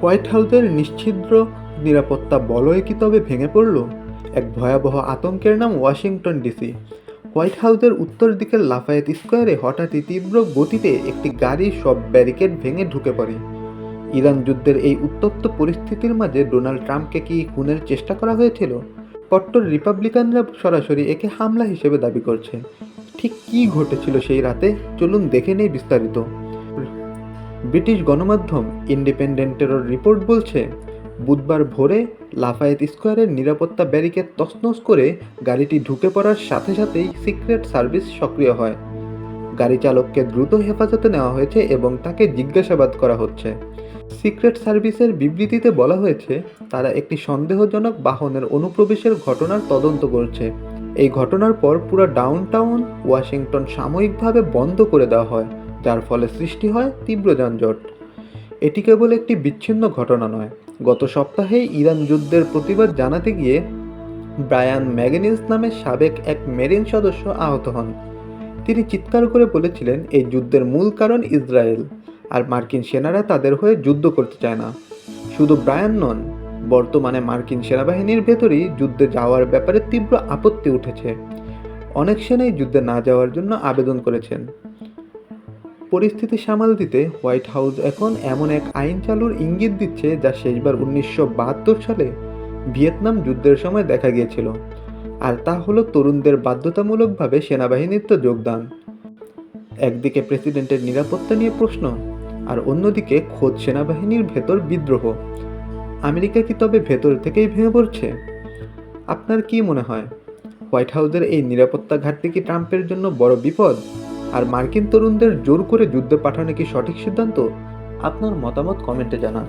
White হাউসের নিশ্ছিদ্র নিরাপত্তা বলয় কি তবে ভেঙে পড়ল? এক ভয়াবহ আতঙ্কের নাম ওয়াশিংটন ডিসি। হোয়াইট হাউসের উত্তর দিকের লাফায়েত স্কোয়ারে হঠাৎই তীব্র গতিতে একটি গাড়ি সব ব্যারিকেড ভেঙে ঢুকে পড়ে। ইরান যুদ্ধের এই উত্তপ্ত পরিস্থিতির মাঝে ডোনাল্ড ট্রাম্পকে কি খুনের চেষ্টা করা হয়েছিল? কট্টর রিপাবলিকানরা সরাসরি একে হামলা হিসেবে দাবি করছে। ঠিক কী ঘটেছিল সেই রাতে, চলুন দেখে নেই বিস্তারিত। ব্রিটিশ গণমাধ্যম ইন্ডিপেন্ডেন্টের রিপোর্ট বলছে, বুধবার ভোরে লাফায়েত স্কোয়ারের নিরাপত্তা ব্যারিকেড তছনছ করে গাড়িটি ঢুকে পড়ার সাথে সাথেই সিক্রেট সার্ভিস সক্রিয় হয়। গাড়ি চালককে দ্রুত হেফাজতে নেওয়া হয়েছে এবং তাকে জিজ্ঞাসাবাদ করা হচ্ছে। সিক্রেট সার্ভিসের বিবৃতিতে বলা হয়েছে, তারা একটি সন্দেহজনক বাহনের অনুপ্রবেশের ঘটনার তদন্ত করছে। এই ঘটনার পর পুরো ডাউনটাউন ওয়াশিংটন সাময়িকভাবে বন্ধ করে দেওয়া হয়, যার ফলে সৃষ্টি হয় তীব্র যানজট। এটি কেবল একটি বিচ্ছিন্ন ঘটনা নয়। গত সপ্তাহে ইরান যুদ্ধের প্রতিবাদ জানাতে গিয়ে ব্রায়ান ম্যাগনিজ নামে সাবেক এক মেরিন সদস্য আহত হন। তিনি চিৎকার করে বলেছিলেন, এই যুদ্ধের মূল কারণ ইসরায়েল, আর মার্কিন সেনারা তাদের হয়ে যুদ্ধ করতে চায় না। শুধু ব্রায়ান নন, বর্তমানে মার্কিন সেনাবাহিনীর ভেতরেই যুদ্ধে যাওয়ার ব্যাপারে তীব্র আপত্তি উঠেছে। অনেক সেনাই যুদ্ধে না যাওয়ার জন্য আবেদন করেছেন। পরিস্থিতি সামাল দিতে হোয়াইট হাউস এখন এমন এক আইন চালুর ইঙ্গিত দিচ্ছে, যা শেষবার 1972 সালে ভিয়েতনাম যুদ্ধের সময় দেখা গিয়েছিল। আর তা হলো তরুণদের বাধ্যতামূলকভাবে সেনাবাহিনীতে যোগদান। একদিকে প্রেসিডেন্টের নিরাপত্তা নিয়ে প্রশ্ন, আর অন্যদিকে খোদ সেনাবাহিনীর ভেতর বিদ্রোহ। আমেরিকা কি তবে ভেতর থেকেই ভেঙে পড়ছে? আপনার কি মনে হয়, হোয়াইট হাউসের এই নিরাপত্তা ঘাটতি কি ট্রাম্পের জন্য বড় বিপদ? আর মার্কিন তরুণদের জোর করে যুদ্ধে পাঠানো কি সঠিক সিদ্ধান্ত? আপনার মতামত কমেন্টে জানান।